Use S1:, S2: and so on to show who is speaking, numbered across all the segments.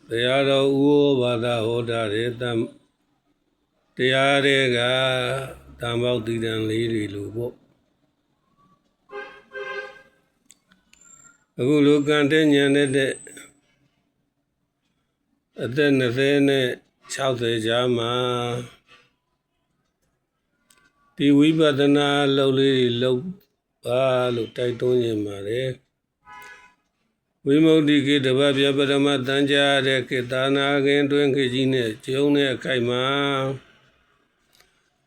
S1: တရားတော်ဥဩဘာသာဟောတာတဲ့တရားတွေကတန်ပေါက်တည်တံလေးတွေလို့ပေါ့အခုလူကံတဲ့ညံတဲ့အသက်20နဲ့60ကြားမှာဒီဝိပဿနာလုပ်လေးလုပ်ပါလို့တိုက်တွန်းနေပါတယ်ဝိမု ക്തി ခေတ္တဗဗျပရမတန်ကြာတဲ့ခေတ္တနာခင်တွင်ခေကြီးနဲ့ကျုံတဲ့အခိုက်မှာ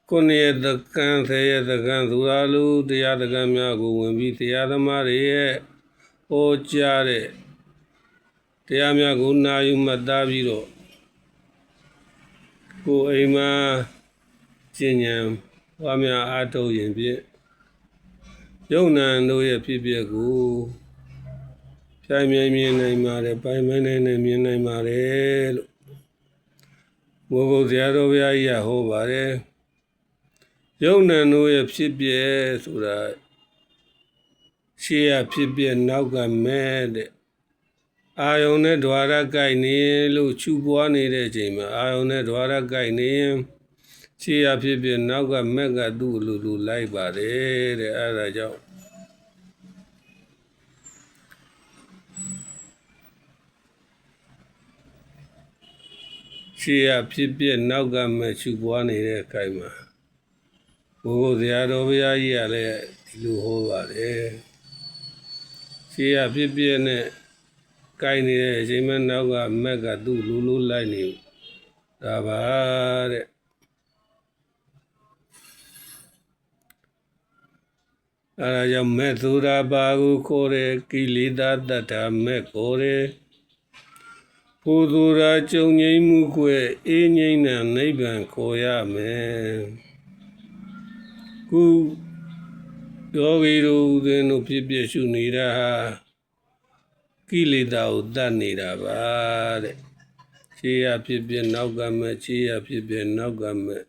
S1: 9ရက်တကံ10ရက်တကံသူရာလူတရားတကံများကိုဝင်ပြီးတရားသမားတွေရဲ့ဟောကြားတဲ့တရားများကိုနာယူမှတ်သားပြီးတော့ကိုယ်အိမ်မှာကျင့်ကြံဝါများအားထုတ်ရင်ဖြင့်ယုံနာတို့ရဲ့ဖြစ်ပျက်ကိုဖြိုင်မြိုင်မြင်နိုင်ပါတယ်ပိုင်မိုင်းနိုင်မြင်နိုင်ပါတယ်လို့ဘုရားဆရာတော်ဘုရားကြီးကဟောပါတယ်ယုံနာတို့ရဲ့ဖြစ်ပျက်ဆိုတာရှေ့ရဖြစ်ပျက်နောက်ကမဲ့တဲ့အာယုန်နဲ့ဓဝရကိုက်နေလို့ချူပွားနေတဲ့အချိန်မှာအာယုန်နဲ့ဓဝရကိုက်နေရင်ရှေ့ရဖြစ်ပျက်နောက်ကမက်ကသူ့လူလိုက်ပါတယ်တဲ့အဲဒါကြောင့်ရှေ့ရဖြစ်ပျက်နောက်ကမက်ချူပွားနေတဲ့အခိုက်မှာဘုရားဆရာတော်ဘုရားကြီးကလည်းဒီလိုဟောပါတယ်ရှေ့ရဖြစ်ပျက်နဲ့ကိုက်နေတဲ့အချိန်မှနောက်ကမက်ကသူ့လူလိုက်နေဒါပါတဲ့အဲဒါကြောင့်မဲ့သူရာပါကိုခေါ်တယ်ကိလေသာတတ္ထာမဲ့ခေါ်တယ်ပူသူရာကြုံငြိမ်းမှုကွယ်အေးငြိမ်းတဲ့နိဗ္ဗာန်ခေါ်ရမယ်ခုယောဂီတို့ဦးဇင်းတို့ဖြစ်ဖြစ်ရှုနေတာဟာကိလေသာကိုတတ်နေတာပါတဲ့ခြေရဖြစ်ဖြစ်နောက်ကမဲ့ခြေရဖြစ်ဖြစ်နောက်ကမဲ့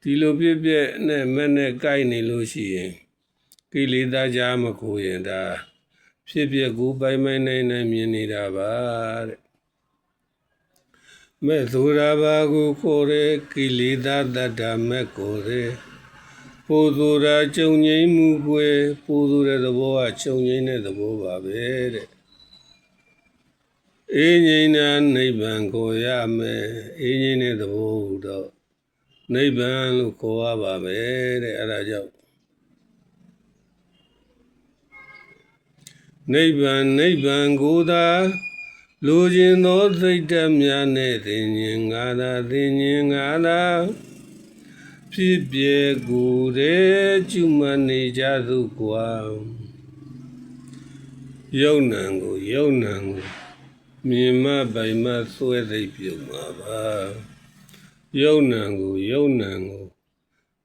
S1: ဒီလိုဖြစ်ဖြစ်နဲ့မဲ့နဲ့ကိုက်နေလို့ရှိရင်ကိလေသာကြားမကိုရင်ဒါဖြစ်ဖြစ်ကိုပိုင်နိုင်မြင်နေတာပါတဲ့မဲ့သူရာဘာကိုခေါ်တဲ့ကိလေသာတတ္တမဲ့ကိုယ်တဲ့ပူသူရာကြုံငြိမ်းမှုကွယ်ပူသူတဲ့သဘောကကြုံငြိမ်းတဲ့သဘောပါပဲတဲ့အေးငြိမ်းတဲ့နိဗ္ဗာန်ကိုရမယ်အေးငြိမ်းတဲ့သဘောတော့နိဗ္ဗာန်လို့ခေါ်ရပါမယ်တဲ့အဲဒါကြောင့်နိဗ္ဗာန်ကိုသာလူချင်းသောစိတ်ဓာတ်များနဲ့သိဉ္ငါသာဖြစ်ပျက်ကိုယ်တဲ့ကျွမနေကြသူကွာယုံနံကိုမြင်မပိုင်မဆွဲသိပ်ပြုံမှာပါယုံနံကို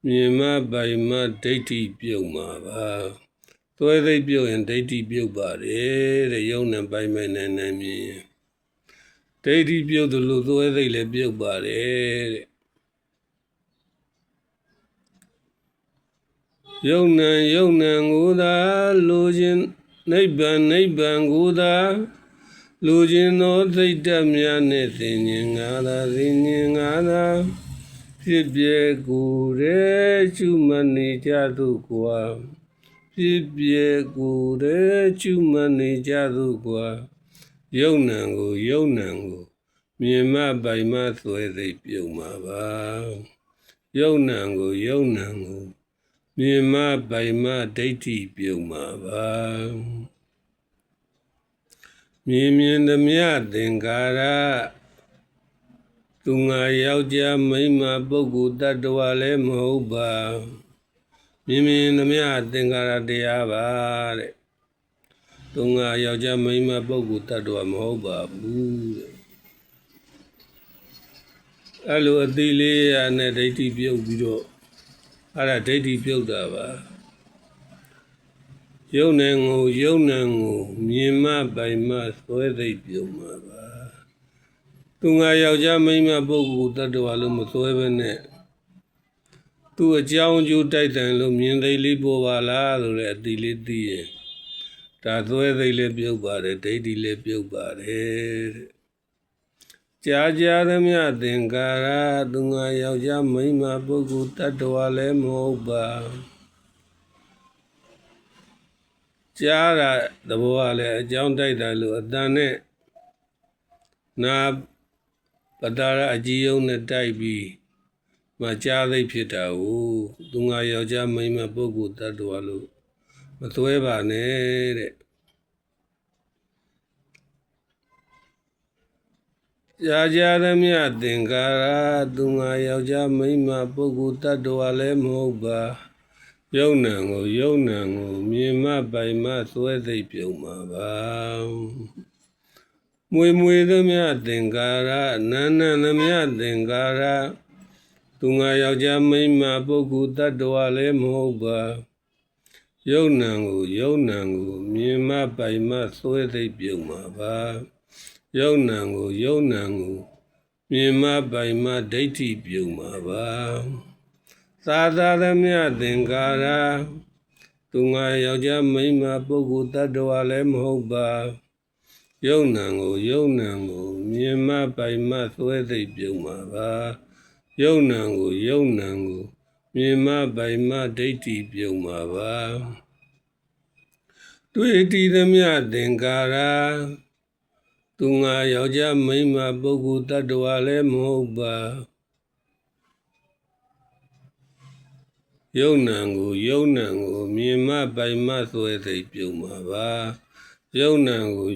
S1: မြင်မပိုင်မဒိဋ္ဌိပြုံမှာပါသွဲသိပ်ပြုတ်ရင်ဒိဋ္ဌိပြုတ်ပါတယ်တဲ့ယုံနဲ့ပိုင်မဲ့နဲ့မြင်ဒိဋ္ဌိပြုတ်တယ်လို့သွဲသိပ်လည်းပြုတ်ပါတယ်တဲ့ယုံနံကိုသာလူချင်းနိဗ္ဗာန်ကိုသာလူချင်းသောသိတ္တများနဲ့သိဉ္ငါသာဖြစ်ပျက်ကိုယ်တဲ့ကျွမနေကြသူကွာဖြစ်ပျက်ကိုယ်တဲ့ကျွမနေကြသူကွာယုံနံကိုမြင်မပိုင်မဆွဲသိပ်ပြုံမှာပါယုံနံကိုမြင်မပိုင်မဒိဋ္ဌိပြုံမှာပါမြင်သမျှသင်္ကာရသူငါယောက်ျားမိန်းမပုဂ္ဂိုလ်တ attva လည်းမဟုတ်ပါမြင်သမျှသင်္ကာရတရားပါတဲ့သူငါယောက်ျားမိန်းမပုဂ္ဂိုလ်တ attva မဟုတ်ပါဘူးတဲ့အဲ့လိုအသိလေးရနဲ့ဒိဋ္ဌိပြုတ်ပြီးတော့အဲ့ဒါဒိဋ္ဌိပြုတ်တာပါယုံနံကိုမြင်မပိုင်မဆွဲသိပ်ပြုံမှာပါသူငါယောက်ျားမိန်းမပုဂ္ဂိုလ်တ attva လို့မဆွဲဘဲနဲ့သူ့အကြောင်းအကျိုးတိုက်တန်လို့မြင်သိလေးပေါ်ပါလားဆိုတဲ့အတိလေးသိရင်ဒါသွဲသိလေးပြုတ်ပါတယ်ဒိဋ္ဌိလေးပြုတ်ပါတယ်တဲ့ ကြာကြာသမျှသင်္ကာရသူငါယောက်ျားမိန်းမပုဂ္ဂိုလ်တ attva လည်းမဟုတ်ပါကြားတာသဘောကလည်းအကြောင်းတိုက်တာလို့အတန်နဲ့နာပတာရအကြီးယုံနဲ့တိုက်ပြီးမှကြားသိဖြစ်တာကိုသူငါယောက်ျားမိန်းမပုဂ္ဂိုလ်တ attva လို့မသွဲပါနဲ့တဲ့ကြာကြာသမျှသင်္ကာရသူငါယောက်ျားမိန်းမပုဂ္ဂိုလ်တ attva လည်းမဟုတ်ပါယုံနံကိုမြင်မှပိုင်မှသွဲသိပ်ပြုံမှာပါမွေသမျှသင်္ကာရနန်းသမျှသင်္ကာရသူငါယောက်ျားမိန်းမပုဂ္ဂိုလ်တ attva လည်းမဟုတ်ပါယုံနံကိုမြင်မှပိုင်မှသွဲသိပ်ပြုံမှာပါယုံနံကိုမြင်မှပိုင်မှဒိဋ္ဌိပြုံမှာပါသာသာသမျှသင်္ကာရသူငါယောက်ျားမိန်းမပုဂ္ဂိုလ်တ attva လည်းမဟုတ်ပါယုံနံကိုမြင်မှပိုင်မှသွဲသိပ်ပြုံမှာပါယုံနံကိုမြင်မှပိုင်မှဒိဋ္ဌိပြုံမှာပါတွေ့တည်သမျှသင်္ကာရသူငါယောက်ျားမိန်းမပုဂ္ဂိုလ်တ attva လည်းမဟုတ်ပါယုံနံကိုမြင်မှပိုင်မှသွဲသိပ်ပြုံမှာပါယုံနံကို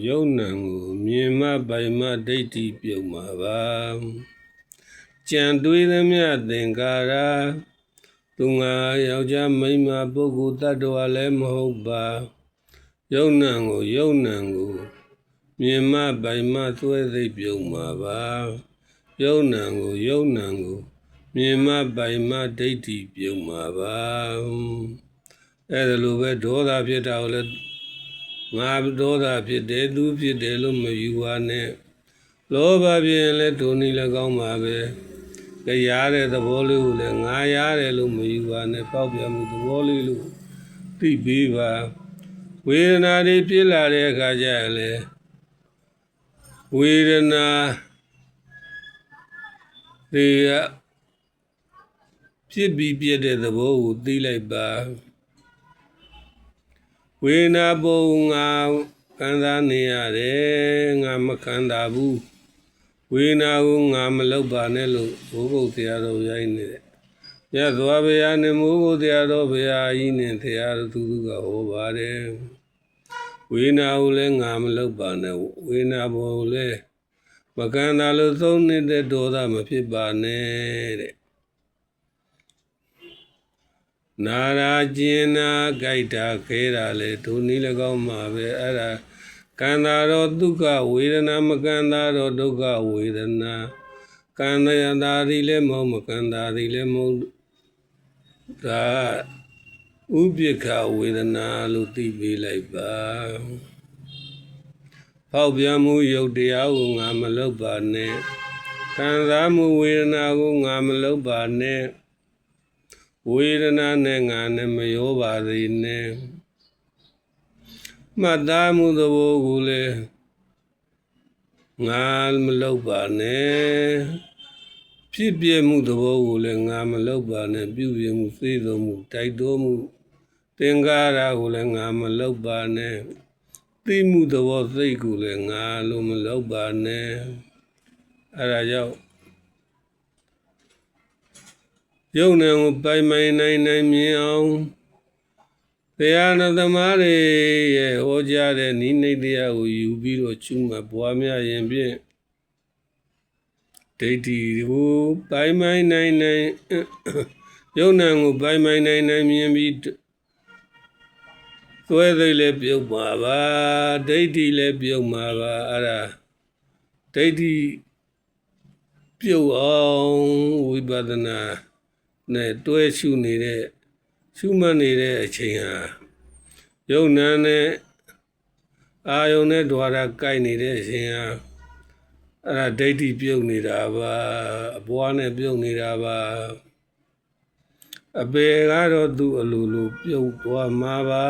S1: မြင်မှပိုင်မှဒိဋ္ဌိပြုံမှာပါကြံတွေးသမျှသင်္ကာရသူငါယောက်ျားမိန်းမပုဂ္ဂိုလ်တ attva လည်းမဟုတ်ပါယုံနံကိုမြင်မှပိုင်မှသွဲသိပ်ပြုံမှာပါယုံနံကိုမြင်မှပိုင်မှဒိဋ္ဌိပြုံမှာပါအဲ့ဒါလိုပဲဒေါသဖြစ်တာကိုလည်းငါဒေါသဖြစ်တယ်သူဖြစ်တယ်လို့မယူပါနဲ့လောဘဖြစ်ရင်လည်းဒုနည်းလည်းကောင်းပါပဲကြားတဲ့သဘောလေးကိုလည်းငါရတယ်လို့မယူပါနဲ့ပေါက်ပြမှုသဘောလေးလို့သိပေးပါဝေဒနာတွေဖြစ်လာတဲ့အခါကျရင်လေဝေဒနာတွေကဖြစ်ပြီးပြတဲ့သဘောကိုသိလိုက်ပါဝေဒနာပုံငါခံစားနေရတယ်ငါမခံတာဘူးဝေဒနာကိုငါမလောက်ပါနဲ့လို့ဘိုးဘုရားတော်ရိုင်းနေတယ်မြတ်စွာဘုရားနဲ့မိုးဘုရားတော်ဘုရားကြီးနဲ့တရားတော်သူကဟောပါတယ်ဝေဒနာကိုလည်းငါမလောက်ပါနဲ့ဝေဒနာပေါ်ကိုလည်းမခံတာလို့သုံးနေတဲ့ဒေါသမဖြစ်ပါနဲ့တဲ့နာရာကျင်နာကြိုက်တာခဲတာလေဒုနည်း၎င်းမှာပဲအဲ့ဒါကံတာတော့ဒုက္ခဝေဒနာမကံတာတော့ဒုက္ခဝေဒနာကံတာဒီလည်းမဟုတ်မကံတာဒီလည်းမဟုတ်ဒါဥပိ္ပခဝေဒနာလို့သိပေးလိုက်ပါဖောက်ပြန်မှုယုတ်တရားကိုငါမလုပ်ပါနဲ့ခံစားမှုဝေဒနာကိုငါမလုပ်ပါနဲ့ဝေဒနာနဲ့ငါနဲ့မရောပါသေးနဲ့မှတ်သားမှုသဘောကိုလည်းငါမလုပ်ပါနဲ့ဖြစ်ပြမှုသဘောကိုလည်းငါမလုပ်ပါနဲ့ပြုပြမှုသိတော်မှုတိုက်တော်မှုသင်္ကာရကိုလည်းငါမလုပ်ပါနဲ့သိမှုသဘောစိတ်ကိုလည်းငါလို့မလုပ်ပါနဲ့အဲဒါကြောင့်ယုံနံကိုပိုင်နိုင်မြင်အောင်တရားနာသမားတွေရဲ့ဟောကြားတဲ့နိမိတ်တရားကိုယူပြီးတော့ချူမှတ်ပွားများရင်ဖြင့်ဒိဋ္ဌိကိုပိုင်နိုင်ယုံနံကိုပိုင်နိုင်မြင်ပြီးသွဲသိလည်းပြုတ်ပါပါဒိဋ္ဌိလည်းပြုတ်ပါပါအဲ့ဒါဒိဋ္ဌိပြုတ်အောင်ဝိပဿနာနဲ့တွဲရှုမှတ်နေတဲ့အချိန်ဟာယုံနာနဲ့အာယုန်နဲ့ဓဝရကိုက်နေတဲ့အချိန်ဟာအဲ့ဒါဒိဋ္ဌိပြုတ်နေတာပါအပွားနဲ့ပြုတ်နေတာပါအပေကတော့သူ့အလိုလိုပြုတ်သွားမှာပါ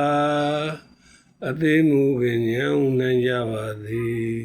S1: အသေးမူခင်ညံနိုင်ကြပါသည်